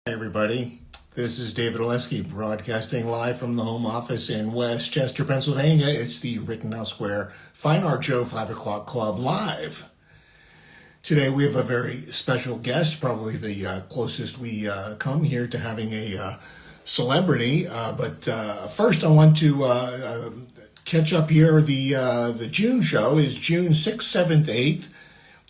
Hey everybody, this is David Oleski broadcasting live from the home office in Westchester, Pennsylvania. It's the Rittenhouse Square Fine Art Show 5 o'clock club live. Today we have a very special guest, probably the closest we come here to having a celebrity. But first I want to catch up here. The June show is June 6th, 7th, 8th.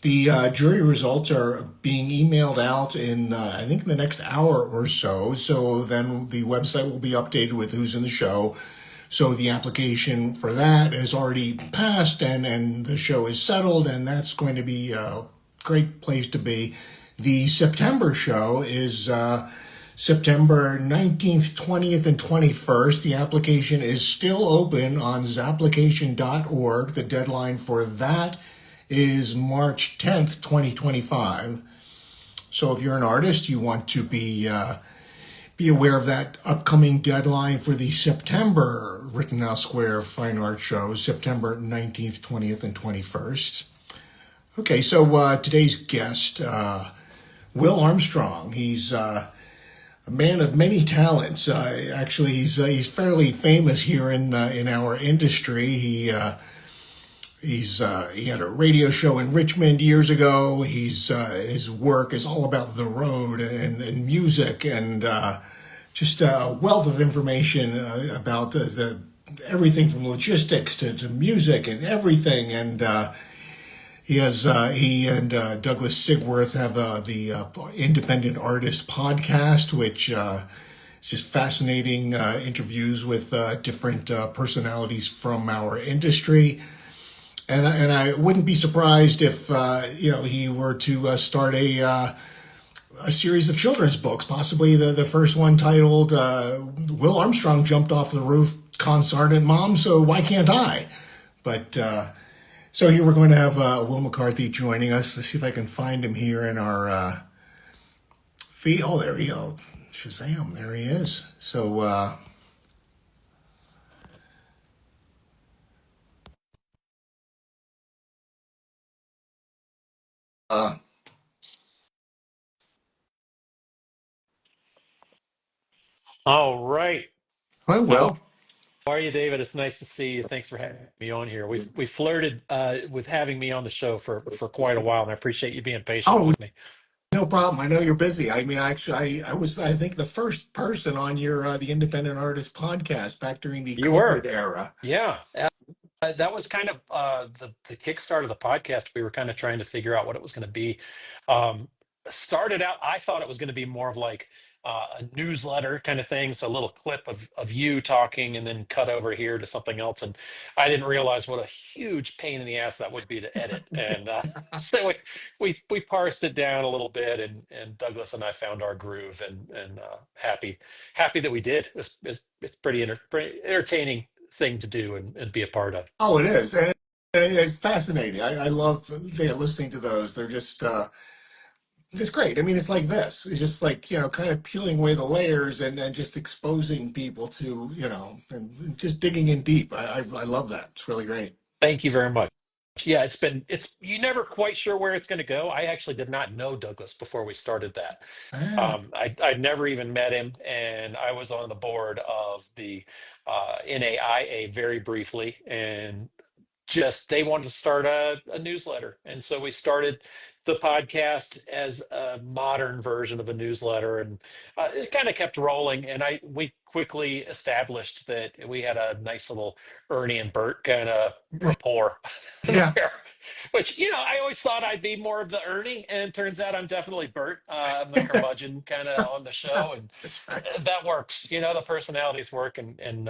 The jury results are being emailed out in, I think, in the next hour or so. So then the website will be updated with who's in the show. So the application for that has already passed, and the show is settled, and that's going to be a great place to be. The September show is September 19th, 20th, and 21st. The application is still open on zapplication.org. The deadline for that is March 10th, 2025. So if you're an artist, you want to be aware of that upcoming deadline for the September Rittenhouse Square Fine Art Show, September 19th, 20th, and 21st. Okay, so today's guest, Will Armstrong. He's a man of many talents. Actually, he's fairly famous here in our industry. He had a radio show in Richmond years ago. His work is all about the road and music, and just a wealth of information about the everything from logistics to music and everything. And he and Douglas Sigworth have the Independent Artist podcast, which is just fascinating interviews with different personalities from our industry. And I wouldn't be surprised if he were to start a series of children's books, possibly the first one titled "Will Armstrong Jumped Off the Roof, Consarnate Mom, So Why Can't I?" But so here we're going to have Will McCarthy joining us. Let's see if I can find him here in our feed. Oh, there we go. Shazam! There he is. So. Uh, All right. Hi, How Will. are you, David? It's nice to see you. Thanks for having me on here. We flirted with having me on the show for quite a while, and I appreciate you being patient Oh, with me. no problem. I know you're busy. I mean, actually, I was, I think, the first person on your the Independent Artist podcast back during the You were, COVID era. yeah. That was kind of the kickstart of the podcast. We were kind of trying to figure out what it was going to be. Um, Started out, I thought it was going to be more of like a newsletter kind of thing, so a little clip of you talking, and then cut over here to something else. And I didn't realize what a huge pain in the ass that would be to edit. And so we parsed it down a little bit, and Douglas and I found our groove, and happy that we did. It's pretty entertaining thing to do and be a part of. Oh, it is, and it's fascinating. I love listening to those. They're just it's great. I mean, it's like this. It's just like kind of peeling away the layers and just exposing people to and just digging in deep. I love that. It's really great. Thank you very much. Yeah, it's you never quite sure where it's going to go. I actually did not know Douglas before we started that. Ah, I'd never even met him, and I was on the board of the NAIA very briefly, and just they wanted to start a newsletter, and so we started the podcast as a modern version of a newsletter, and it kind of kept rolling, and I we quickly established that we had a nice little Ernie and Bert kind of rapport yeah, there, which I always thought I'd be more of the Ernie, and it turns out I'm definitely Bert. I'm the curmudgeon kind of on the show, and that's right. that works. The personalities work, and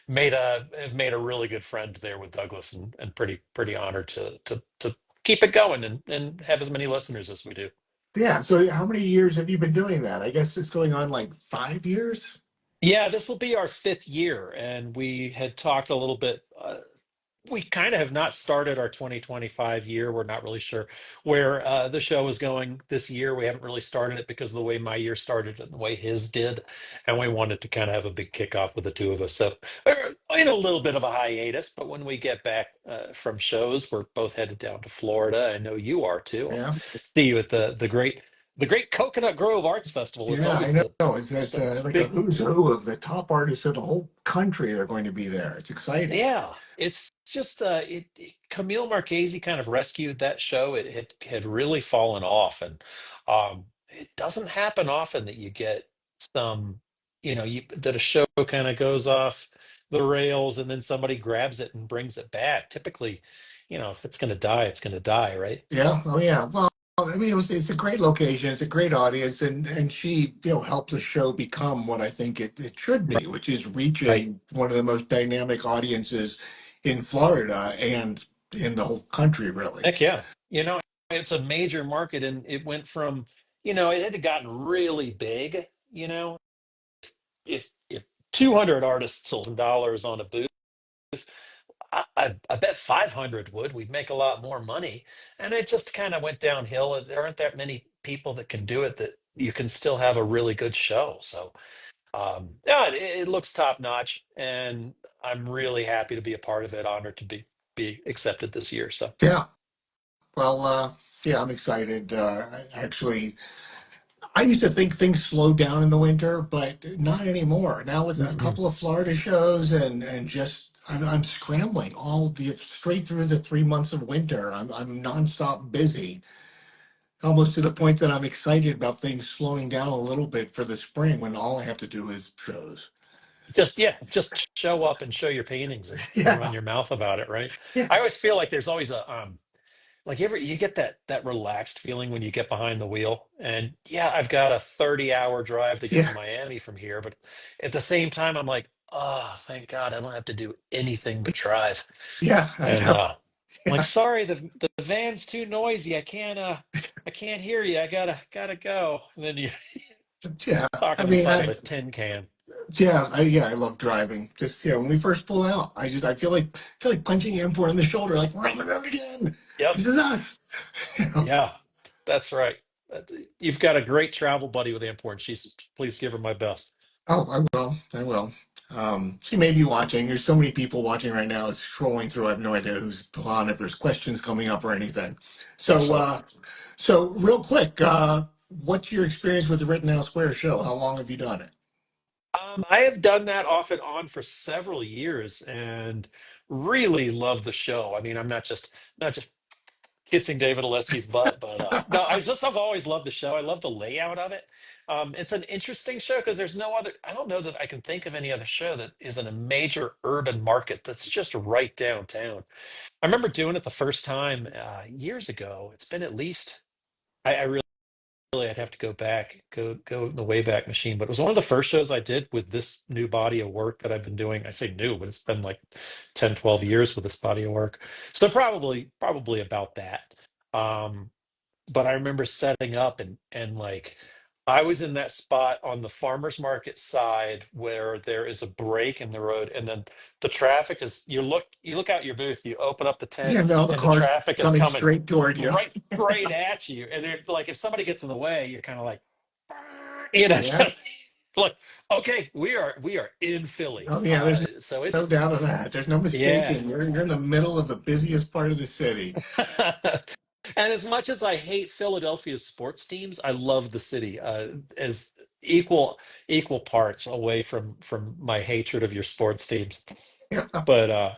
made a have made a really good friend there with Douglas, and pretty honored to keep it going and have as many listeners as we do. Yeah. So, how many years have you been doing that? I guess it's going on like 5 years. Yeah, this will be our fifth year, and we had talked a little bit. We kind of have not started our 2025 year. We're not really sure where the show is going this year. We haven't really started it because of the way my year started and the way his did. And we wanted to kind of have a big kickoff with the two of us. So we're in a little bit of a hiatus, but when we get back from shows, we're both headed down to Florida. I know you are too. I'll Yeah. see you at the great. the Great Coconut Grove Arts Festival. It's Yeah, I always know. the It's like a big. who's who of the top artists of the whole country are going to be there. It's exciting. Yeah, it's just Camille Marchese kind of rescued that show. It had really fallen off, and it doesn't happen often that you get some, that a show kind of goes off the rails and then somebody grabs it and brings it back. Typically, if it's going to die, it's going to die, right? Yeah. Oh, yeah. Well, I mean, it's a great location. It's a great audience, and she, helped the show become what I think it should be, which is Right. reaching one of the most dynamic audiences in Florida and in the whole country, really. Heck yeah. It's a major market and it went from, it had gotten really big, if 200 artists sold dollars on a booth, I bet 500 would. We'd make a lot more money. And it just kind of went downhill. There aren't that many people that can do it that you can still have a really good show. So, yeah, it looks top notch. And I'm really happy to be a part of it, honored to be accepted this year. So, Yeah. Well, yeah, I'm excited. Actually, I used to think things slowed down in the winter, but not anymore. Now with a mm-mm. couple of Florida shows and just I'm scrambling all the straight through the 3 months of winter. I'm nonstop busy, almost to the point that I'm excited about things slowing down a little bit for the spring when all I have to do is shows. Just show up and show your paintings and run Yeah, your mouth about it, right? yeah, I always feel like there's always a like you get that relaxed feeling when you get behind the wheel. And yeah, I've got a 30-hour drive to get to yeah, Miami from here, but at the same time I'm like, oh, thank God I don't have to do anything but drive. yeah. I And know. I'm like, Yeah, sorry, the van's too noisy. I can't hear you. I gotta go. And then you're yeah. I talking mean, inside of a tin can. yeah, I love driving. Just when we first pull out, I feel like punching Airport in the shoulder, like we're on the road again. Yep. This is us. You know? Yeah, that's right. You've got a great travel buddy with Amport. Please give her my best. Oh, I will. I will. She may be watching. There's so many people watching right now. It's scrolling through. I have no idea who's on, if there's questions coming up or anything. So, Excellent. real quick, what's your experience with the Rittenhouse Square show? How long have you done it? I have done that off and on for several years and really love the show. I mean, I'm not just kissing David Oleski's butt, but no, I've always loved the show. I love the layout of it. It's an interesting show because there's no other. I don't know that I can think of any other show that is in a major urban market that's just right downtown. I remember doing it the first time years ago. It's been at least. I really I'd have to go in the Wayback Machine, but it was one of the first shows I did with this new body of work that I've been doing. I say new, but it's been like 10, 12 years with this body of work. So probably about that. Um, but I remember setting up and like I was in that spot on the farmers market side where there is a break in the road, and then the traffic is you look out your booth, you open up the tent, Yeah, no, the and the car's traffic is coming coming straight toward you. right straight at you. And they're like if somebody gets in the way, you're kind of like you know Yeah. like okay, we are in Philly. Oh, yeah. There's So no it's doubt of that. There's no yeah. mistaking. You're in the middle of the busiest part of the city. And as much as I hate Philadelphia's sports teams, I love the city as equal parts away from my hatred of your sports teams. But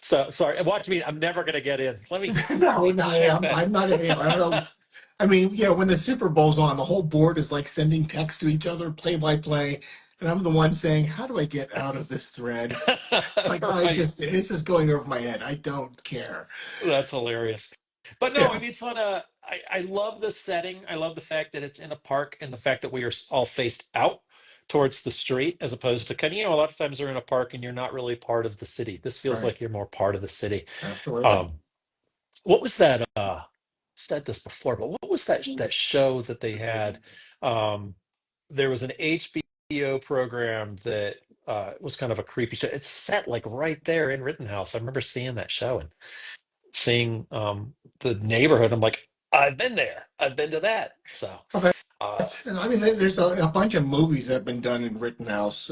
so sorry. Watch me. I'm never gonna get in. Let No, me no, check that. I'm not. I don't know. I mean, when the Super Bowl's on, the whole board is like sending text to each other, play by play, and I'm the one saying, "How do I get out of this thread?" It's like Right. it's just going over my head. I don't care. That's hilarious. But no, I Yeah, mean, it's on a. I love the setting. I love the fact that it's in a park and the fact that we are all faced out towards the street as opposed to kind of, a lot of times they're in a park and you're not really part of the city. This feels right. like you're more part of the city. Absolutely. Um, what was that? Said this before, but what was that show that they had? Um, there was an HBO program that was kind of a creepy show. It's set like right there in Rittenhouse. I remember seeing that show and seeing the neighborhood. I'm like, I've been there. I've been to that. So Well, uh, I mean, there's a bunch of movies that have been done in Rittenhouse.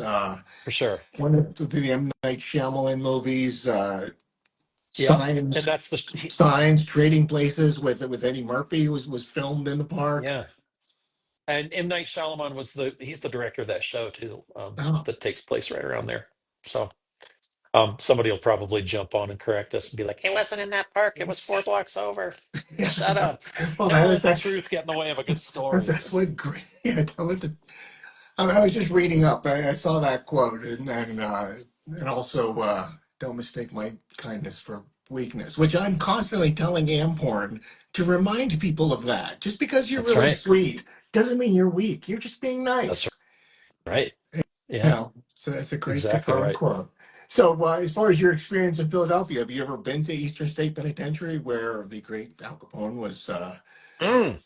for sure. One of the M. Night Shyamalan movies, Yep. And Signs, that's Signs, Trading Places with Eddie Murphy was filmed in the park. yeah. And M. Night Shyamalan he's the director of that show too, Oh, that takes place right around there. So somebody will probably jump on and correct us and be like, "It wasn't in that park. It was four blocks over." yeah. Shut up. Well, Don't let the that's truth get in the way of a good story. that's what great. Yeah, tell it to. I was just reading up. I saw that quote, and also don't mistake my kindness for weakness, which I'm constantly telling Amporn to remind people of that. Just because you're That's really right. sweet doesn't mean you're weak. You're just being That's nice. right. You Yeah, know, so that's a great exactly Capone right. quote. So, as far as your experience in Philadelphia, have you ever been to Eastern State Penitentiary where the great Al Capone was? Mm.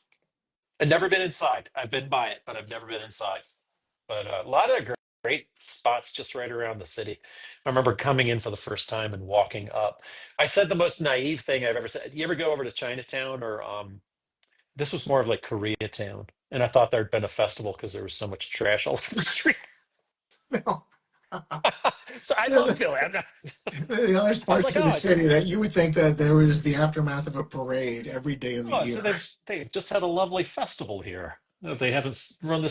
I've never been inside. I've been by it, but I've never been inside. But a lot of great spots just right around the city. I remember coming in for the first time and walking up. I said the most naive thing I've ever said. You ever go over to Chinatown or this was more of like Koreatown, and I thought there'd been a festival because there was so much trash all over the street. No. So I love Philly. The, the other I was parts like, of the oh, it's city that you would think that there was the aftermath of a parade every day of the so year. they've just had a lovely festival here. They haven't run the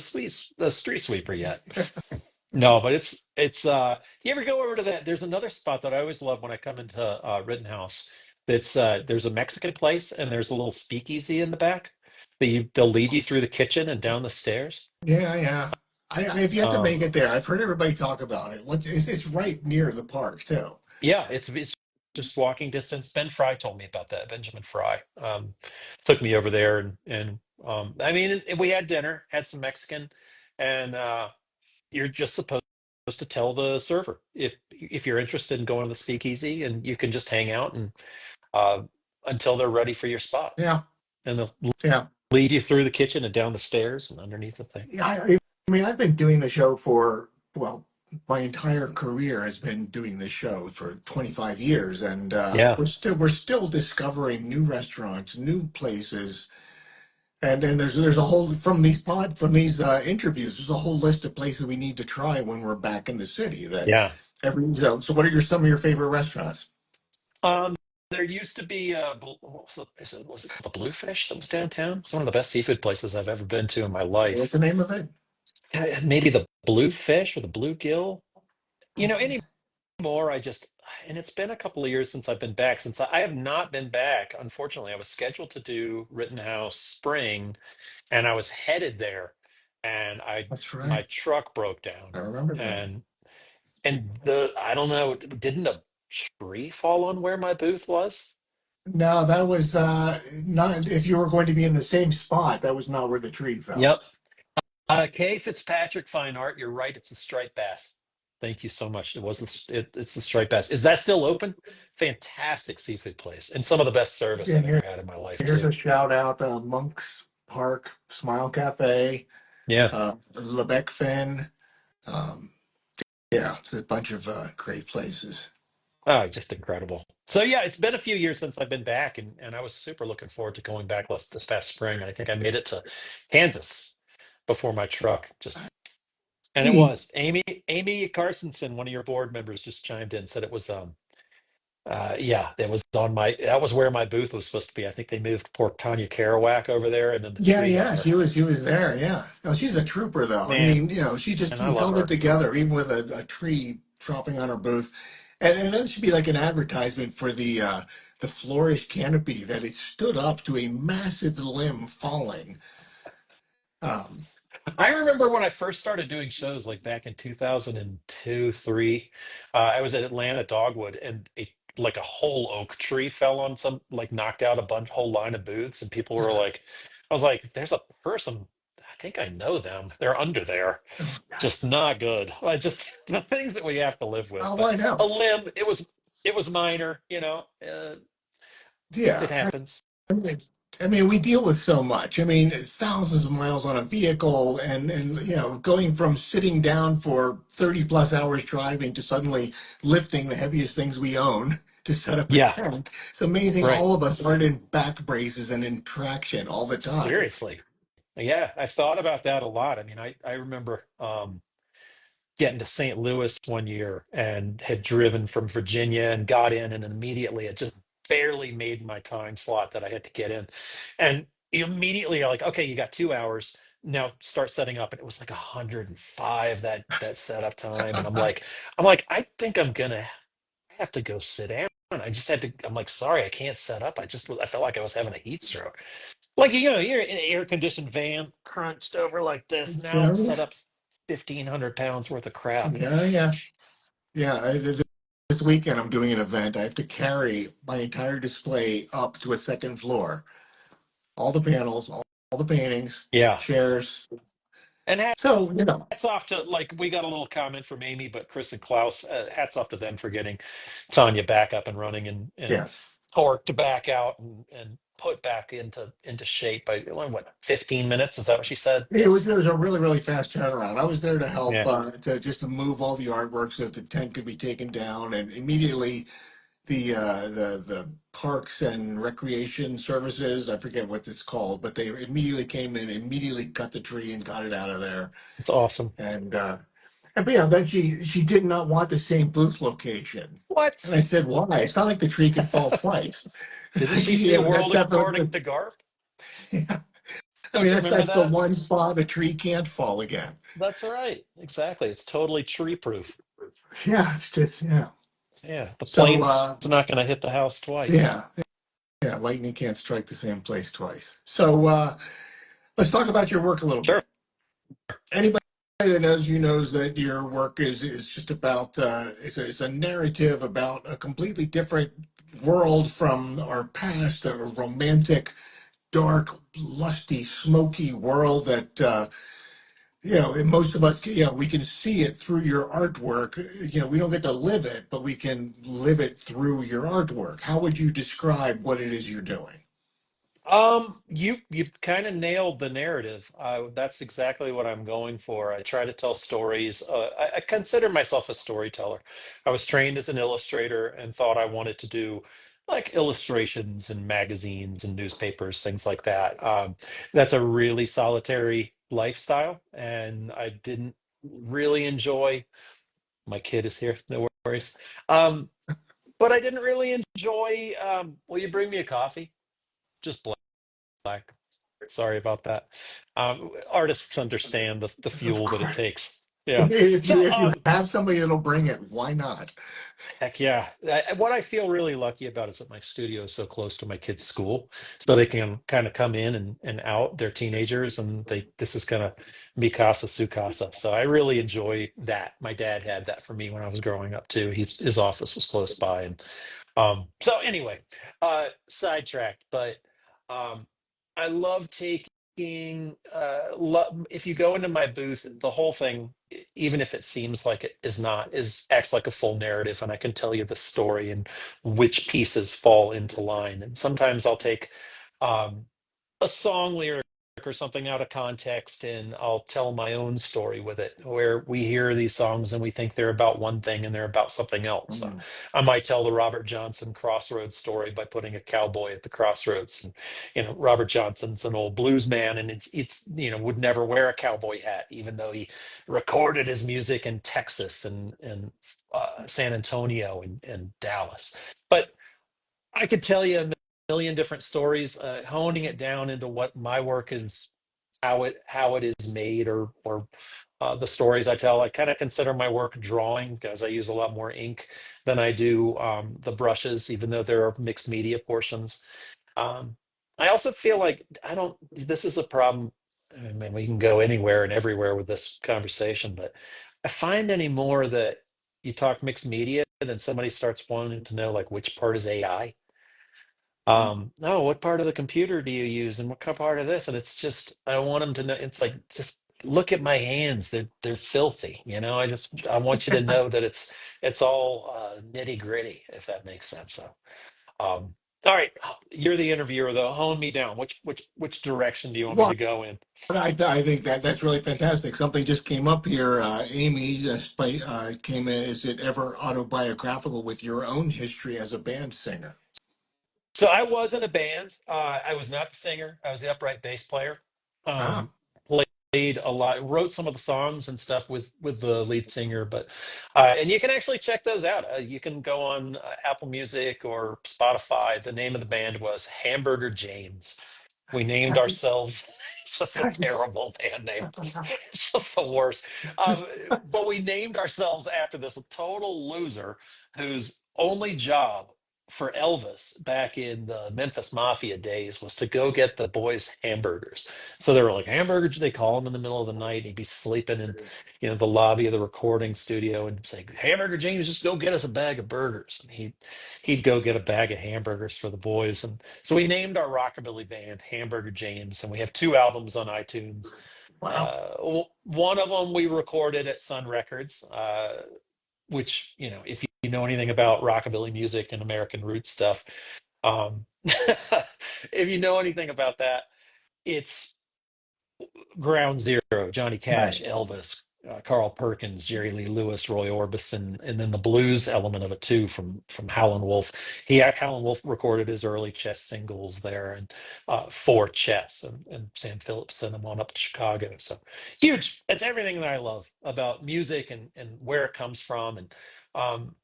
street sweeper yet. No, but it's you ever go over to that? There's another spot that I always love when I come into Rittenhouse. That's there's a Mexican place and there's a little speakeasy in the back they'll lead you through the kitchen and down the stairs. Yeah, yeah. I've yet to Um, make it there. I've heard everybody talk about it. It's right near the park too. yeah, it's just walking distance. Ben Fry told me about that. Benjamin Fry took me over there and I mean we had dinner, had some Mexican, and you're just supposed to tell the server if you're interested in going to the speakeasy, and you can just hang out and uh, until they're ready for your spot, Yeah, and they'll yeah. lead you through the kitchen and down the stairs and underneath the thing. Yeah, I mean, I've been doing the show for, well, my entire career has been doing this show for 25 years, and Yeah, we're still discovering new restaurants, new places, and then there's a whole from these interviews. There's a whole list of places we need to try when we're back in the city. That yeah. so what are some of your favorite restaurants? Um, there used to be what was was it called the Bluefish that was downtown? It's one of the best seafood places I've ever been to in my What's life. the name of it? Maybe the Bluefish or the Bluegill. You know, Oh, anymore, and it's been a couple of years since I've been back. I have not been back, unfortunately. I was scheduled to do Rittenhouse Spring, and I was headed there, and that's my right. truck broke down, I remember that. and the I don't know, didn't a tree fall on where my booth was? No, that was not. If you were going to be in the same spot, that was not where the tree fell. Yep. K. Fitzpatrick Fine Art. You're right. It's the striped bass. Thank you so much. It wasn't. It's the striped bass. Is that still open? Fantastic seafood place, and some of the best service I've And ever had in my life here's too. a shout out: Monk's Park Smile Cafe, Yeah. Lebec Fin. Um, yeah, it's a bunch of great places. Oh, just incredible. So yeah, it's been a few years since I've been back, and I was super looking forward to going back this past spring. I think I made it to Kansas before my truck just, and it Hey, was Amy Carsonson, one of your board members, just chimed in, said it was yeah, that was where my booth was supposed to be. I think they moved poor Tanya Kerouac over there, and then the yeah, tree got yeah, her. she was there. Yeah, no, she's a trooper though. I Man, mean, she just I love held it her. together even with a tree dropping on her booth, and that should be like an advertisement for the flourish canopy that it stood up to a massive limb falling. Um, I remember when I first started doing shows, like back in 2002, three. I was at Atlanta Dogwood, and like a whole oak tree fell on like knocked out a whole line of booths, and people were like, I was like, "There's a person. I think I know them. They're under there. oh, Just yes. not good. I just the things that we have to live with. Oh, But I a know. limb, it was minor. Yeah. It happens. I mean, we deal with so much. I mean, thousands of miles on a vehicle, and going from sitting down for 30 plus hours driving to suddenly lifting the heaviest things we own to set up a Yeah, tent. It's amazing. right. All of us aren't in back braces and in traction all the time. Seriously. Yeah, I thought about that a lot. I mean, I remember getting to St. Louis one year and had driven from Virginia and got in, and immediately it just barely made my time slot that I had to get in. And you immediately are like, okay, you got 2 hours. now start setting up, and it was like 105 that setup time, and I'm like, I think I'm gonna have to go sit down. I just had to. I'm like, sorry, I can't set up. I felt like I was having a heat stroke. Like, you're in an air conditioned van, crunched over like this. Now So, set up 1,500 pounds worth of crap. yeah, yeah, yeah. This weekend, I'm doing an event. I have to carry my entire display up to a second floor. All the panels, all the paintings, Yeah, chairs. and So, hats off to, like, we got a little comment from Amy, but Chris and Klaus, hats off to them for getting Tanya back up and running, and yes. torqued back out and put back into shape by what, 15 minutes? Is that what she said? Yes. It was a really, really fast turnaround. I was there to help, Yeah, to move all the artwork so that the tent could be taken down, and immediately the parks and recreation services, I forget what it's called, but they immediately came in, immediately cut the tree and got it out of there. it's awesome. And but yeah, then she did not want the same booth location. And What? I said, why? It's not like the tree could fall twice. It's Didn't like, she see a that's world definitely according to Garp? yeah. I mean, Don't you remember that's the that? one spot a tree can't fall again. That's right. Exactly. It's totally tree proof. Yeah, it's just yeah. Yeah, the So plane's not going to hit the house twice. yeah, yeah, lightning can't strike the same place twice. So let's talk about your work a little Sure. bit. Anybody that knows you knows that your work is just about it's a narrative about a completely different world from our past, a romantic, dark, lusty, smoky world that most of us, we can see it through your artwork. We don't get to live it, but we can live it through your artwork. How would you describe what it is you're doing? You kind of nailed the narrative. That's exactly what I'm going for. I try to tell stories. I consider myself a storyteller. I was trained as an illustrator and thought I wanted to do like illustrations in magazines and newspapers, things like that. That's a really solitary lifestyle, and I didn't really enjoy. My kid is here, no worries. Um, but I didn't really enjoy. Will you bring me a coffee? Just black. Sorry about that. Artists understand the Of fuel that it course. takes. Yeah. If So, you have somebody that'll bring it, why not? heck yeah. What I feel really lucky about is that my studio is so close to my kids' school, so they can kind of come in and out. They're teenagers, and this is kind of mi casa su casa. So I really enjoy that. My dad had that for me when I was growing up too. His office was close by, and so anyway, sidetracked, but um, I love taking. If you go into my booth, the whole thing, even if it seems like it is not, is acts like a full narrative, and I can tell you the story and which pieces fall into line. And sometimes I'll take um, a song lyric or something out of context, and I'll tell my own story with it, where we hear these songs and we think they're about one thing and they're about something else. Mm. I might tell the Robert Johnson crossroads story by putting a cowboy at the crossroads. And Robert Johnson's an old blues man, and it's would never wear a cowboy hat, even though he recorded his music in Texas and San Antonio and Dallas. But I could tell you a million different stories, honing it down into what my work is, how it is made, or the stories I tell. I kind of consider my work drawing because I use a lot more ink than I do the brushes, even though there are mixed media portions. Um, I also feel like I don't. This is a problem. I mean, we can go anywhere and everywhere with this conversation, but I find anymore that you talk mixed media, then somebody starts wanting to know like which part is AI. Oh, what part of the computer do you use, and what part of this? And it's just, I want them to know. It's like, just look at my hands. They're filthy. I want you to know that it's all nitty gritty, if that makes sense. So, all right, you're the interviewer though. Hone me down. Which direction do you want me Well, to go in? I think that's really fantastic. Something just came up here. Amy came in. Is it ever autobiographical with your own history as a band singer? So I was in a band. I was not the singer. I was the upright bass player. Ah, Um, Played a lot, wrote some of the songs and stuff with the lead singer. But and you can actually check those out. You can go on Apple Music or Spotify. The name of the band was Hamburger James. We named ourselves, it's just a Nice. terrible band name. It's just the worst. Um, but we named ourselves after this total loser whose only job for Elvis back in the Memphis Mafia days was to go get the boys hamburgers. So they were like, hamburgers, they call him in the middle of the night. He'd be sleeping in, the lobby of the recording studio and say, Hamburger James, just go get us a bag of burgers. And he'd go get a bag of hamburgers for the boys. And so we named our rockabilly band Hamburger James, and we have two albums on iTunes. Wow. One of them we recorded at Sun Records, which, if you know anything about rockabilly music and American roots stuff, if you know anything about that, it's ground zero. Johnny Right. Cash, Elvis, Carl Perkins, Jerry Lee Lewis, Roy Orbison, and then the blues element of it too from Howlin' Wolf. Howlin' Wolf recorded his early Chess singles there, and for Chess, and Sam Phillips sent him on up to Chicago. So huge. It's everything that I love about music and where it comes from, and um,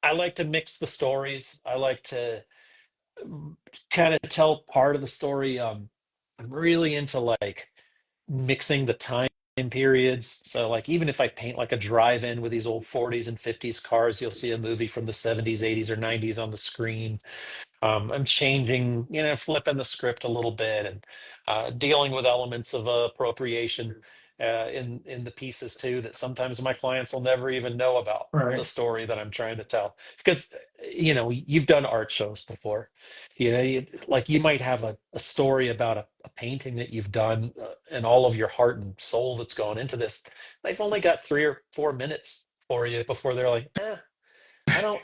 I like to mix the stories. I like to kind of tell part of the story. I'm really into like mixing the time periods. So like even if I paint like a drive-in with these old 40s and 50s cars, you'll see a movie from the 70s, 80s, or 90s on the screen. I'm changing, flipping the script a little bit and dealing with elements of appropriation in the pieces too that sometimes my clients will never even know about the Right. story that I'm trying to tell. Because you've done art shows before, like you might have a story about a painting that you've done and all of your heart and soul that's gone into this. They've only got 3 or 4 minutes for you before they're like, I don't.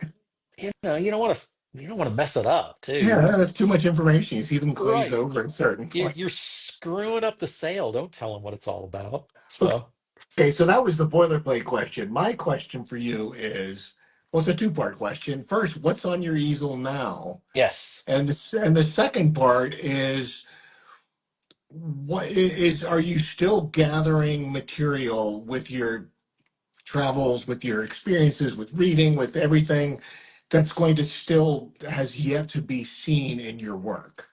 You don't want to mess it up too. Yeah, that's too much information. You see them glaze Right. over at a certain You're, point. you're screwing up the sale. Don't tell them what it's all about. Okay, So so that was the boilerplate question. My question for you is, well, it's a two-part question. First, what's on your easel now? yes, And the second part is, are you still gathering material with your travels, with your experiences, with reading, with everything that's going to still has yet to be seen in your work?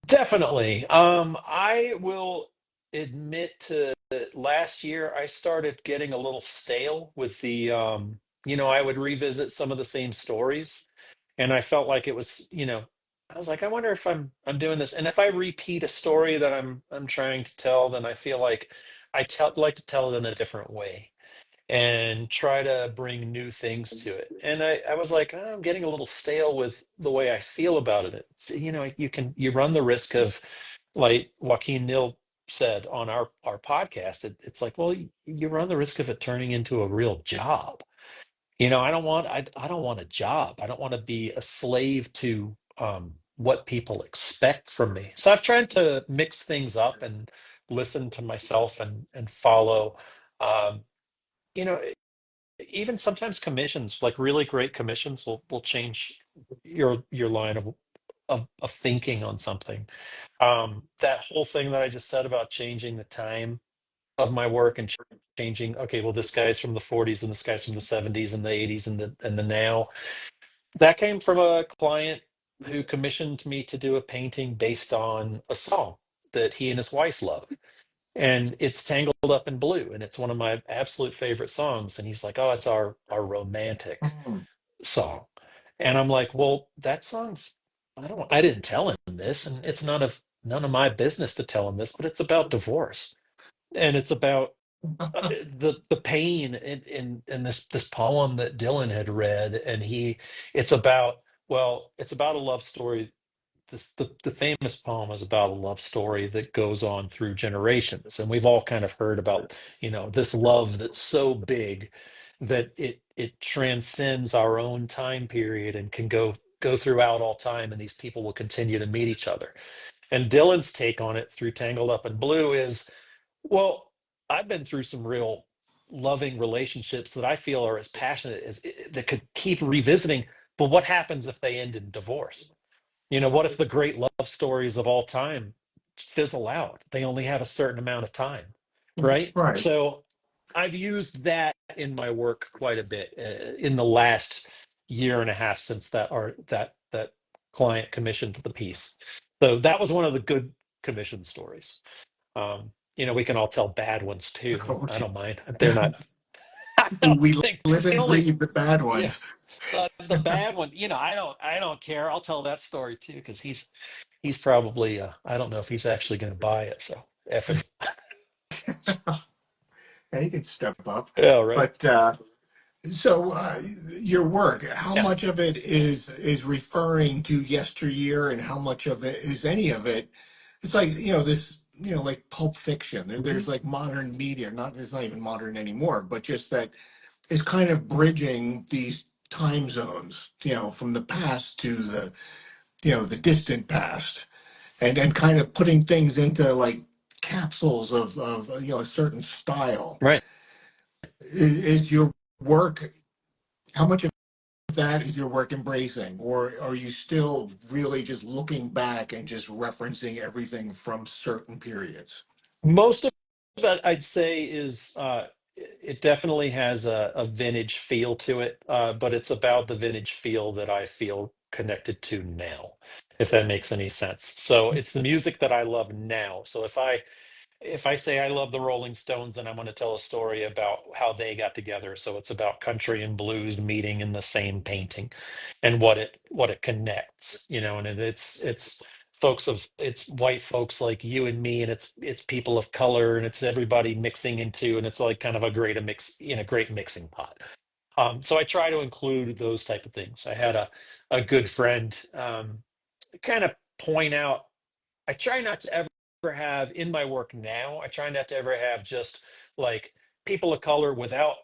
definitely. I will admit to that last year I started getting a little stale with I would revisit some of the same stories, and I felt like it was, I was like, I wonder if I'm doing this, and if I repeat a story that I'm trying to tell, then I feel like like to tell it in a different way and try to bring new things to it. And I was like, "Oh, I'm getting a little stale with the way I feel about it. It's, you run the risk of, like Joaquin Nil said on our podcast, it's like, well, you run the risk of it turning into a real job. I don't want a job. I don't want to be a slave to what people expect from me. So I've tried to mix things up and listen to myself and follow. Um, you know, Even sometimes commissions, like really great commissions, will change your line of thinking on something. That whole thing that I just said about changing the time of my work and changing, okay, well, this guy's from the 40s and this guy's from the 70s and the 80s and the now. That came from a client who commissioned me to do a painting based on a song that he and his wife love, and it's Tangled Up in Blue, and it's one of my absolute favorite songs. And he's like, oh, it's our romantic Mm. song. And I'm like, well, that song's, I didn't tell him this, and it's none of my business to tell him this, but it's about divorce, and it's about the pain in this poem that Dylan had read. And it's about, it's about a love story. The famous poem is about a love story that goes on through generations, and we've all kind of heard about, this love that's so big that it transcends our own time period and can go throughout all time, and these people will continue to meet each other. And Dylan's take on it through Tangled Up in Blue is, well, I've been through some real loving relationships that I feel are as passionate as that could keep revisiting, but what happens if they end in divorce? What if the great love stories of all time fizzle out? They only have a certain amount of time, right? Right. So I've used that in my work quite a bit in the last year and a half since that client commissioned the piece. So that was one of the good commission stories. We can all tell bad ones too. I Okay. don't mind. They're not. I don't We think live the and only. breathe the bad Yeah, ones. the bad one. I don't care. I'll tell that story too because he's probably. I don't know if he's actually going to buy it. So f him. And you can step up. Yeah. Right. But so your work, how Yeah. much of it is referring to yesteryear, and how much of it is any of it? It's like this, like Pulp Fiction. There's like modern media, not it's not even modern anymore, but just that it's kind of bridging these time zones, from the past to the distant past, and kind of putting things into like capsules of a certain style. Right. Is your work, how much of that is your work embracing, or are you still really just looking back and just referencing everything from certain periods? Most of that I'd say is it definitely has a vintage feel to it, but it's about the vintage feel that I feel connected to now, if that makes any sense. So it's the music that I love now. So if I say I love the Rolling Stones, then I'm going to tell a story about how they got together. So it's about country and blues meeting in the same painting, and what it connects, and it's white folks like you and me, and it's people of color, and it's everybody mixing into, and it's like kind of a great mix in a great mixing pot. So I try to include those type of things. I had a good friend kind of point out. I try not to ever have in my work now. I try not to ever have just like people of color without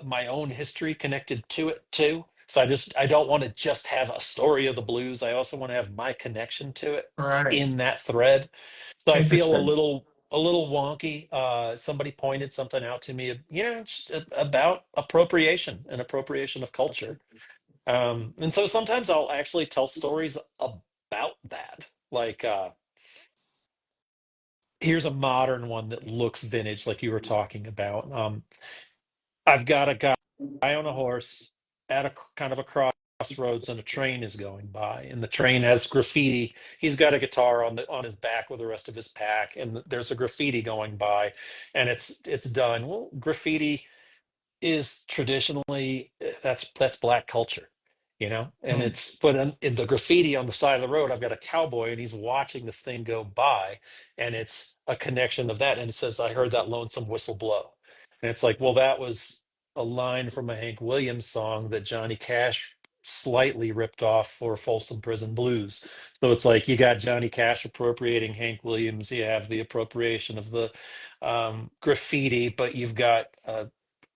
my own history connected to it too. So I don't want to just have a story of the blues. I also want to have my connection to it All right. in that thread. So I feel a Interesting. little wonky. Somebody pointed something out to me, it's about appropriation and appropriation of culture. And so sometimes I'll actually tell stories about that. Like here's a modern one that looks vintage, like you were talking about. I've got a guy on a horse at a kind of a crossroads, and a train is going by, and the train has graffiti. He's got a guitar on his back with the rest of his pack, and there's a graffiti going by, and it's done. Well, graffiti is traditionally that's black culture, and Hmm. it's but in the graffiti on the side of the road, I've got a cowboy and he's watching this thing go by, and it's a connection of that, and it says, I heard that lonesome whistle blow, and it's like, well, that was a line from a Hank Williams song that Johnny Cash slightly ripped off for Folsom Prison Blues. So it's like you got Johnny Cash appropriating Hank Williams, you have the appropriation of the graffiti, but you've got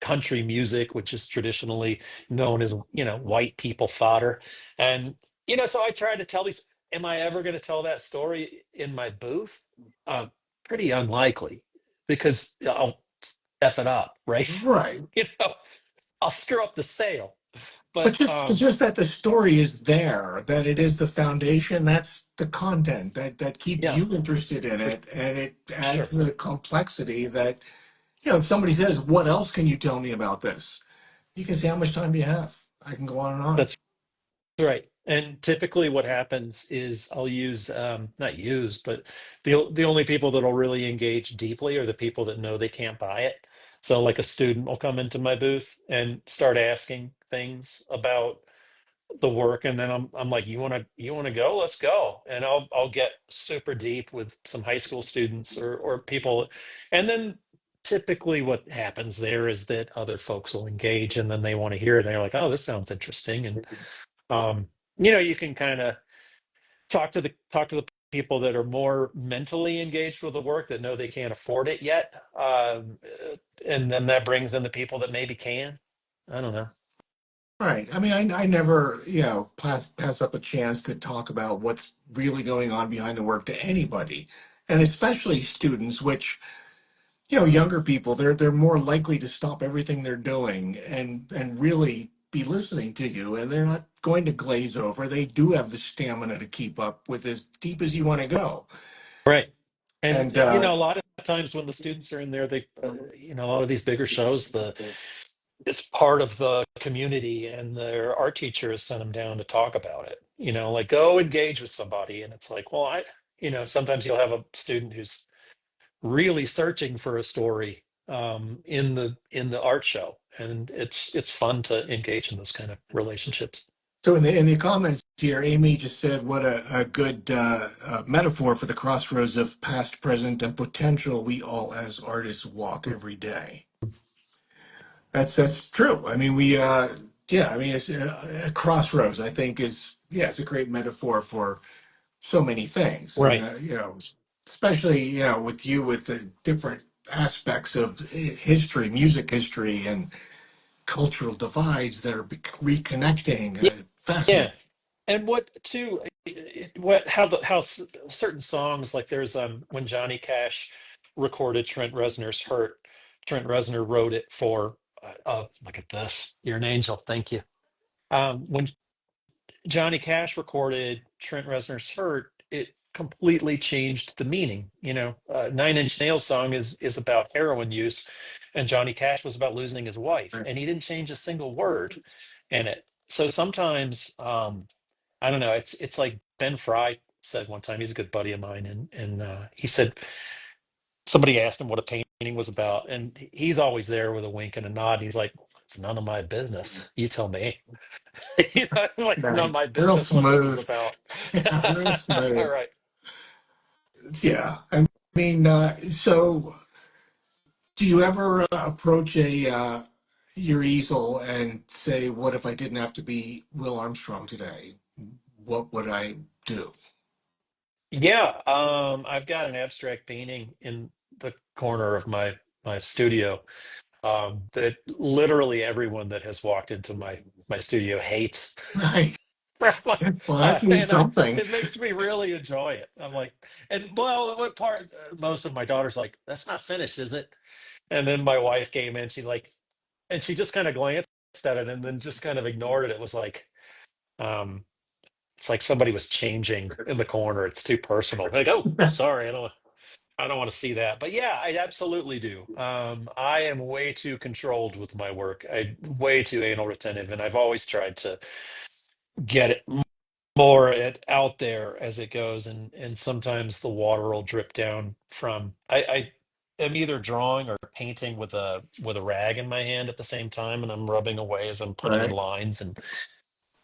country music, which is traditionally known as, white people fodder. And, so I try to tell these. Am I ever going to tell that story in my booth? Uh, Pretty unlikely because I'll F it up, right? Right. you know, I'll screw up the sale. But But just that the story is there, that it is the foundation, that's the content that keeps yeah, you interested in for it, and it adds sure. the complexity that, if somebody says, "What else can you tell me about this?" You can say, "How much time do you have?" I can go on and on. That's right. And typically what happens is I'll use not use, but the only people that'll really engage deeply are the people that know they can't buy it. So like a student will come into my booth and start asking things about the work, and then I'm like, you want to go? Let's go. And I'll get super deep with some high school students or people. And then typically what happens there is that other folks will engage, and then they want to hear it. They're like, oh, this sounds interesting. And um, you can kind of talk to the people that are more mentally engaged with the work, that know they can't afford it yet, and then that brings in the people that maybe can. I don't know. Right. I mean, I never, pass up a chance to talk about what's really going on behind the work to anybody, and especially students, which, younger people, they're more likely to stop everything they're doing and really be listening to you, and they're not going to glaze over. They do have the stamina to keep up with as deep as you want to go. Right. And And a lot of times when the students are in there, they a lot of these bigger shows, it's part of the community, and their art teacher has sent them down to talk about it, like go engage with somebody, and it's like, well, sometimes you'll have a student who's really searching for a story in the art show, and it's fun to engage in those kind of relationships. So in the comments here, Amy just said, "What a good metaphor for the crossroads of past, present, and potential we all as artists walk every day." That's true. I mean, yeah. I mean, it's a crossroads. I think is yeah, it's a great metaphor for so many things. Right. Especially with you with the different aspects of history, music history, and cultural divides that are reconnecting. Yeah. Fascinating. And what too, what how certain songs, like there's when Johnny Cash recorded Trent Reznor's Hurt, Trent Reznor wrote it for look at this, you're an angel, thank you. When Johnny Cash recorded Trent Reznor's Hurt, it completely changed the meaning. Nine Inch Nails song is about heroin use, and Johnny Cash was about losing his wife, and he didn't change a single word in it. So sometimes, I don't know. It's like Ben Fry said one time. He's a good buddy of mine, and he said somebody asked him what a painting was about, and he's always there with a wink and a nod. And he's like, "It's none of my business. You tell me." Like none of Nice. my Real business what this is smooth. about. Yeah, real All smooth. right. Yeah. I mean, so do you ever approach a your easel and say, "What if I didn't have to be Will Armstrong today? What would I do?" Yeah. I've got an abstract painting in the corner of my studio that literally everyone that has walked into my studio hates. Right. I'm like, Well, that means and something. it makes me really enjoy it. I'm like, and well, what part? Most of my daughter's like, "That's not finished, is it?" And then my wife came in. She's like, and she just kind of glanced at it and then just kind of ignored it. It was like, um, it's like somebody was changing in the corner. It's too personal. Like, oh, sorry, I don't want to see that. But yeah, I absolutely do. I am way too controlled with my work. I way too anal retentive, and I've always tried to get it more out there as it goes, and sometimes the water will drip down from. I am either drawing or painting with a rag in my hand at the same time, and I'm rubbing away as I'm putting in Right. lines, and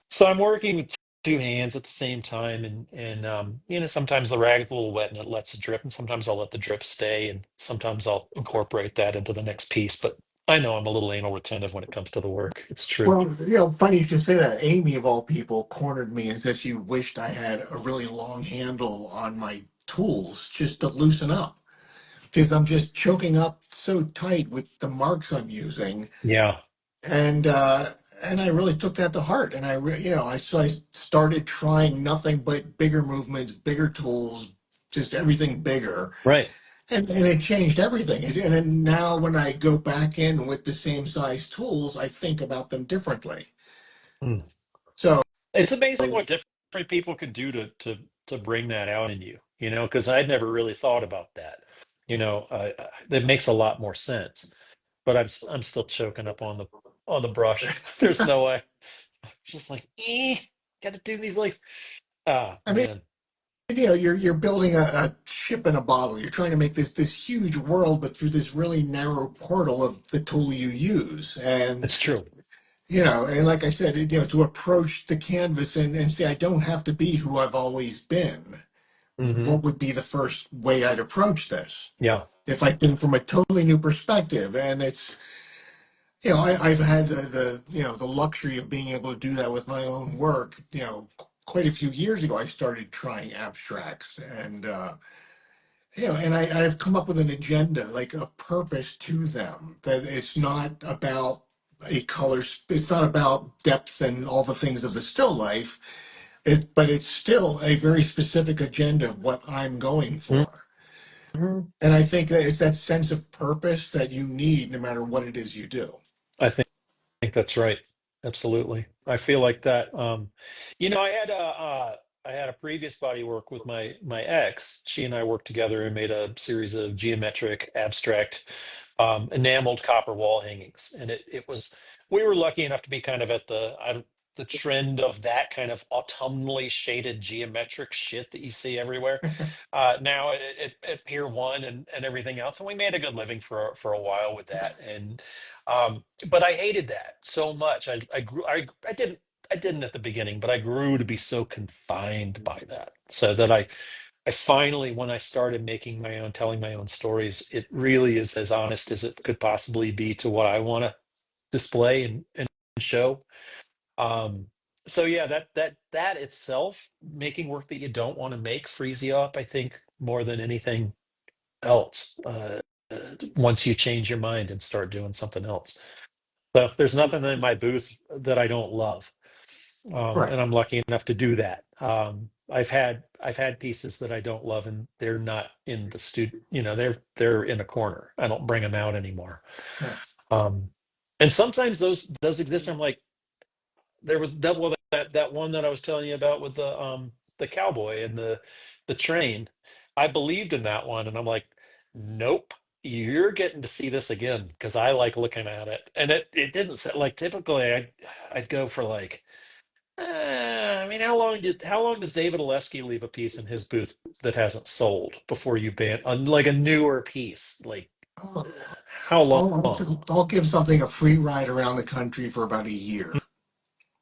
so I'm working with two hands at the same time, and sometimes the rag is a little wet and it lets it drip, and sometimes I'll let the drip stay, and sometimes I'll incorporate that into the next piece. But I know I'm a little anal retentive when it comes to the work. It's true. Well, funny you should say that. Amy, of all people, cornered me and said she wished I had a really long handle on my tools just to loosen up because I'm just choking up so tight with the marks I'm using, Yeah. and I really took that to heart. And I started trying nothing but bigger movements, bigger tools, just everything bigger, Right. and it changed everything. And then now when I go back in with the same size tools, I think about them differently. Hmm. So It's amazing what different people can do to bring that out in you, because I'd never really thought about that. That makes a lot more sense. But I'm still choking up on the brush. There's no way. Just like, got to do these legs. Ah, I mean, man, you're building a ship in a bottle. You're trying to make this huge world, but through this really narrow portal of the tool you use. And it's true. and like I said, to approach the canvas and say, I don't have to be who I've always been. Hmm. What would be the first way I'd approach this? Yeah, If I think from a totally new perspective, and it's I've had the luxury of being able to do that with my own work. Quite a few years ago, I started trying abstracts, and I've come up with an agenda, like a purpose to them. That it's not about a color. It's not about depth and all the things of the still life. But it's still a very specific agenda of what I'm going for. hmm, And I think that it's that sense of purpose that you need no matter what it is you do. I think that's right. Absolutely. I feel like that. I had a previous body work with my ex. She and I worked together and made a series of geometric, abstract, enameled copper wall hangings, and it was. We were lucky enough to be kind of at the. the trend of that kind of autumnally shaded geometric shit that you see everywhere. Now at Pier One and everything else, and we made a good living for a while with that. And but I hated that so much. I didn't at the beginning, but I grew to be so confined by that, so that I finally, when I started making my own, telling my own stories, it really is as honest as it could possibly be to what I want to display and show. Um, so yeah, that itself, making work that you don't want to make, frees you up, I think, more than anything else. Once you change your mind and start doing something else. So there's nothing in my booth that I don't love, Right. and I'm lucky enough to do that. I've had pieces that I don't love, and they're not in the studio. You know, they're in a corner. I don't bring them out anymore. Yeah. Um, and sometimes those does exist. I'm like, there was double that one that I was telling you about with the cowboy and the train. I believed in that one, and I'm like, nope. You're getting to see this again because I like looking at it, and it didn't set like typically I'd go for like I mean, how long does David Oleski leave a piece in his booth that hasn't sold before you ban like a newer piece? Like I'll, how long? I'll give something a free ride around the country for about a year.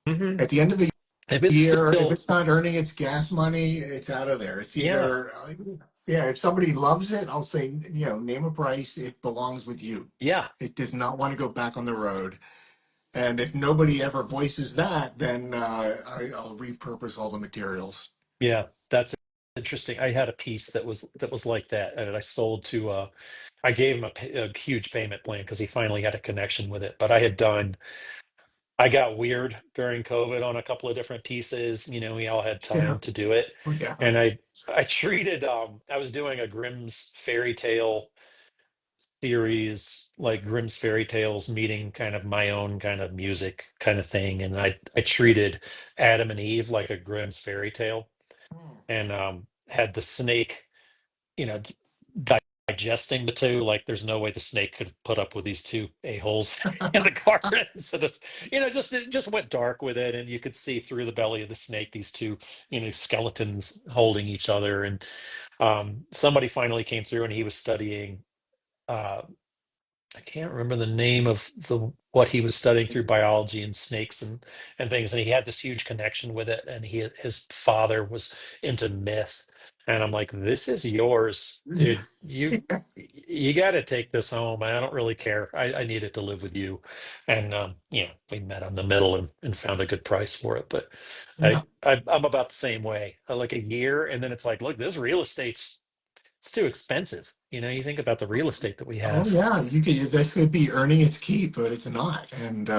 Hmm. At the end of a If it's year, if still, it's not earning its gas money, it's out of there. It's yeah, either, yeah, if somebody loves it, I'll say, name a price. It belongs with you. yeah, It does not want to go back on the road. And if nobody ever voices that, then I'll repurpose all the materials. yeah, that's interesting. I had a piece that was like that, and I sold to I gave him a huge payment plan because he finally had a connection with it. But I got weird during COVID on a couple of different pieces. You know, we all had Yeah. time to do it. Yeah. And I treated I was doing a Grimm's fairy tale series, like Grimm's fairy tales meeting kind of my own kind of music kind of thing. And I treated Adam and Eve like a Grimm's fairy tale, and had the snake, you know, digesting the two. Like, there's no way the snake could put up with these two a-holes in the garden. So that's, just it just went dark with it, and you could see through the belly of the snake these two, skeletons holding each other. And somebody finally came through, and he was studying. Uh, I can't remember the name of the what he was studying through biology and snakes and things, and he had this huge connection with it. And his father was into myth, and I'm like, this is yours, dude. You got to take this home. I don't really care. I need it to live with you. And we met in the middle and found a good price for it. But Yeah. I'm about the same way. I like a year, and then it's like, look, this real estate's it's too expensive. You think about the real estate that we Oh have. yeah, that could be earning its keep, but it's not. And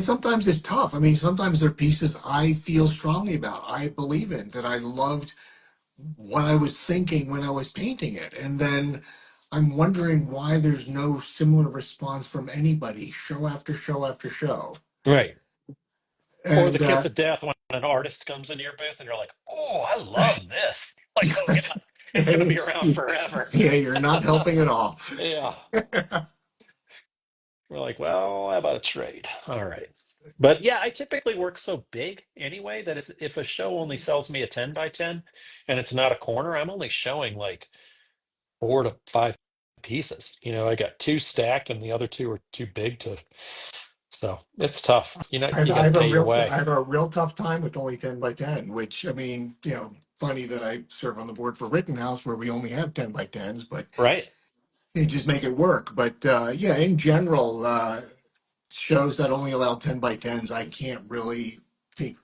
sometimes it's tough. I mean, sometimes there are pieces I feel strongly about, I believe in, that I loved what I was thinking when I was painting it. And then I'm wondering why there's no similar response from anybody, show after show after show. Right. Or the And kiss of death when an artist comes into your booth and you're like, oh, I love this. Like, oh yeah, it's gonna be around forever. yeah, you're not helping at all. Yeah. We're like, well, how about a trade? All right. But yeah, I typically work so big anyway that if a show only sells me a 10 by 10 and it's not a corner, I'm only showing like 4 to 5 pieces. I got two stacked and the other two are too big to, so it's tough. You got to pay your I way. have a real tough time with only 10 by 10, which I mean, funny that I serve on the board for Rittenhouse where we only have 10 by 10s, but Right. you just make it work. But yeah, in general, shows that only allow 10 by 10s, I can't really think,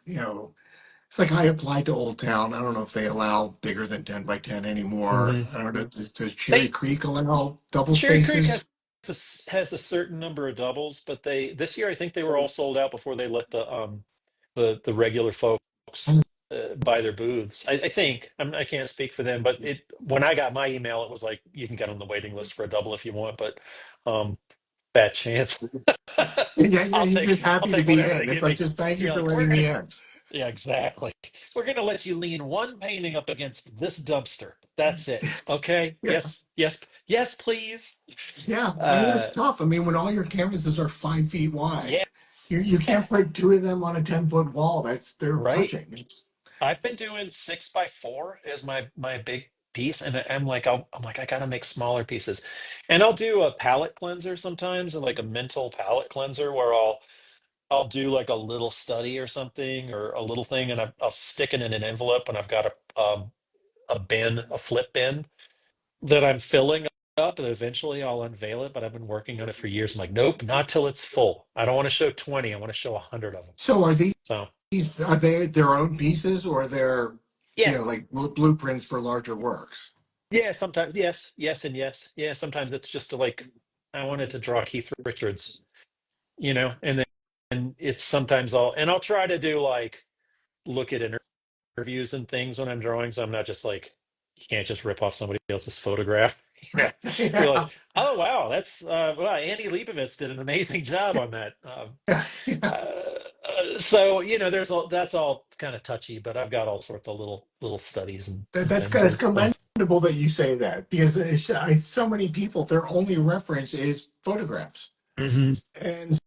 it's like I applied to Old Town. I don't know if they allow bigger than 10 by 10 anymore. Hmm. I don't know. Does Cherry They Creek allow double Cherry Creek spaces? has a certain number of doubles, but they this year I think they were all sold out before they let the regular folks buy their booths. I think I can't speak for them, but when I got my email, it was like you can get on the waiting list for a double if you want, but um, bad chance. Yeah, yeah, you're just I'll happy to take be whatever in. they It's give like, me. just thank you You're for like, we're letting gonna me in. Yeah, exactly. We're going to let you lean one painting up against this dumpster. That's it. Okay. Yeah. Yes, yes, yes, please. Yeah. I mean, Uh, it's tough. I mean, when all your canvases are 5 feet yeah, wide. You can't put two of them on a 10-foot wall. They're Right. touching. It's I've been doing 6 by 4 as my big piece, and I'm like I'm like I gotta make smaller pieces, and I'll do a palette cleanser sometimes, or like a mental palette cleanser where I'll do like a little study or something or a little thing, and I'll stick it in an envelope, and I've got a bin, a flip bin that I'm filling up, and eventually I'll unveil it. But I've been working on it for years. I'm like, nope, not till it's full. I don't want to show 20. I want to show 100 of them. so So are they their own pieces or they're yeah. like blueprints for larger works? Yeah, sometimes yes, yes, and yes. Yeah, sometimes it's just to like I wanted to draw Keith Richards, and then and it's sometimes I'll try to do like look at interviews and things when I'm drawing, so I'm not just like you can't just rip off somebody else's photograph. You're like, Yeah. oh wow, that's wow, Andy Leibovitz did an amazing job on that. Yeah. So there's all that's all kind of touchy, but I've got all sorts of little studies and things That's of commendable that you say that because so many people their only reference is photographs, Mhm. and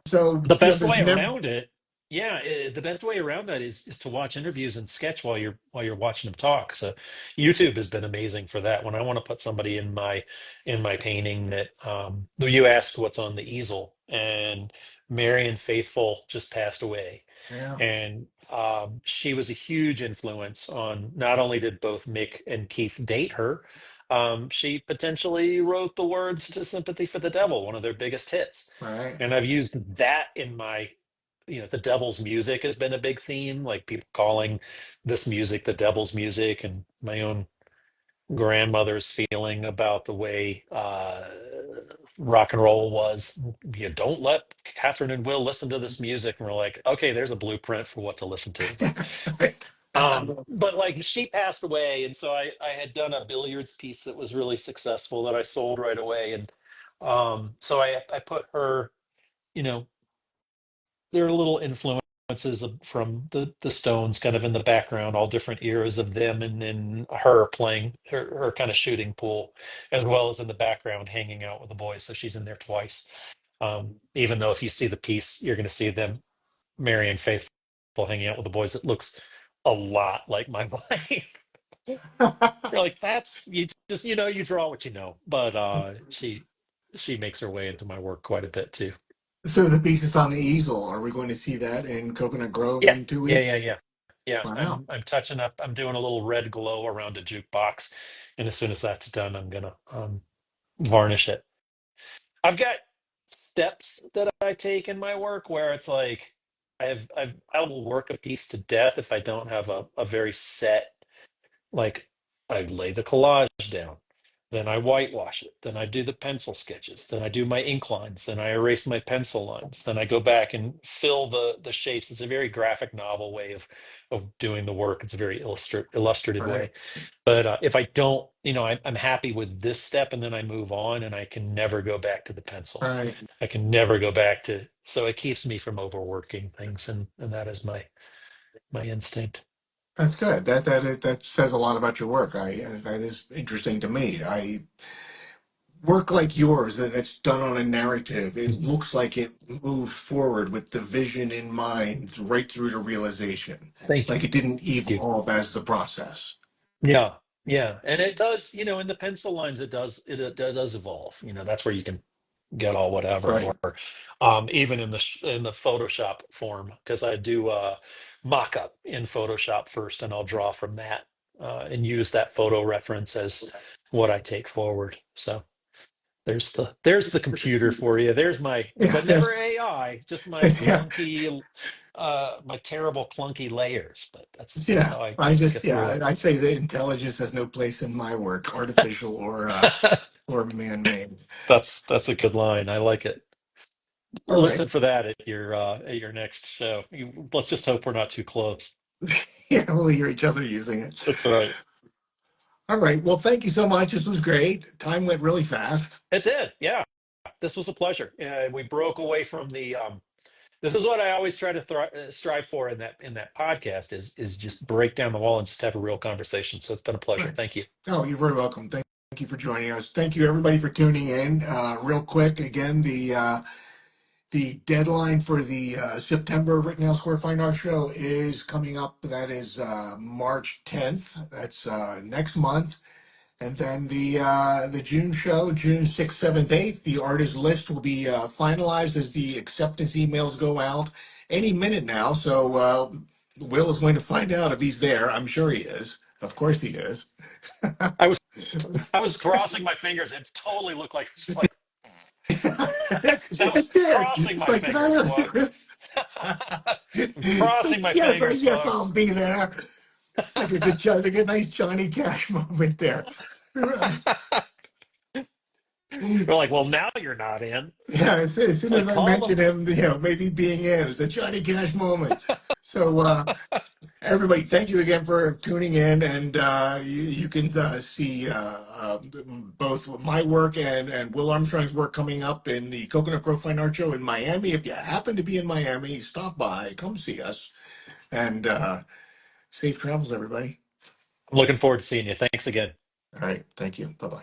so The best there's way never. around it, yeah, the best way around that is to watch interviews and sketch while you're watching them talk. So YouTube has been amazing for that. When I want to put somebody in my painting that you asked what's on the easel, and Marian Faithfull just passed away, Yeah. and she was a huge influence on not only did both Mick and Keith date her, she potentially wrote the words to Sympathy for the Devil, one of their biggest hits. Right. And I've used that in my, the devil's music has been a big theme, like people calling this music the devil's music, and my own grandmother's feeling about the way rock and roll was. You don't let Catherine and Will listen to this music, and we're like, okay, there's a blueprint for what to listen to. That's right. But like she passed away, and so I had done a billiards piece that was really successful that I sold right away, and so I put her, you know, there are little influences from the Stones kind of in the background, all different eras of them, and then her playing her kind of shooting pool, as well as in the background hanging out with the boys. So she's in there twice. Even though if you see the piece, you're going to see them, Mary and Faithful, hanging out with the boys. It looks a lot like my wife. You're like, that's you just you draw what you know. But she makes her way into my work quite a bit too. So the piece is on the easel. Are we going to see that in Coconut Grove Yeah, in two yeah, yeah, weeks? yeah, yeah. Wow. I'm touching up. I'm doing a little red glow around a jukebox, and as soon as that's done, I'm gonna varnish it. I've got steps that I take in my work where it's like I will work a piece to death if I don't have a very set, like I lay the collage down, then I whitewash it, then I do the pencil sketches, then I do my ink lines, then I erase my pencil lines, then I go back and fill the shapes. It's a very graphic novel way of doing the work. It's a very illustrative Right. way. But if I don't, I'm happy with this step, and then I move on, and I can never go back to the pencil. Right. I can never go back to, so it keeps me from overworking things, and that is my instinct. That's good. That says a lot about your work. That is interesting to me. I work like yours that's done on a narrative. It Mhm. looks like it moves forward with the vision in mind, right through to realization. Thank Like it didn't you. evolve as the process. Yeah, yeah, and it does. In the pencil lines, it does evolve. That's where you can get all whatever, Right. or even in the Photoshop form, because I do mock-up in Photoshop first, and I'll draw from that and use that photo reference as what I take forward. So there's the computer for you. There's my, Yeah. but never AI, just my Yeah. clunky, my terrible clunky layers. But that's Yeah. how I I just get through yeah. it. I say that intelligence has no place in my work, artificial or man-made. That's a good line. I like it. All right. Listen for that at your next show. Let's just hope we're not too close. Yeah, we'll hear each other using it. That's right. All right. Well, thank you so much. This was great. Time went really fast. It did. Yeah. This was a pleasure. We broke away from the this is what I always try to strive for in that podcast is just break down the wall and just have a real conversation. So it's been a pleasure. Right. Thank you. Oh, you're very welcome. Thank you for joining us. Thank you everybody for tuning in. Real quick, again, the The deadline for the September Rittenhouse Square Fine Art Show is coming up. That is March 10th. That's next month. And then the June show, June 6th, 7th, 8th, the artist list will be finalized as the acceptance emails go out any minute now. So Will is going to find out if he's there. I'm sure he is. Of course he is. I was I was crossing my fingers. It totally looked like just like that was It did. crossing It's my like, did I fingers, folks. I'm it's like, crossing my yes, fingers, yes, I'll folks. be there. It's like a good, like a nice Johnny Cash moment there. We're like, well, now you're not in. Yeah, as soon Like, as I call mentioned them. him, maybe being in, it's a Johnny Cash moment. So, everybody, thank you again for tuning in, and you can see both my work and Will Armstrong's work coming up in the Coconut Grove Fine Art Show in Miami. If you happen to be in Miami, stop by, come see us, and safe travels, everybody. I'm looking forward to seeing you. Thanks again. All right, thank you. Bye bye.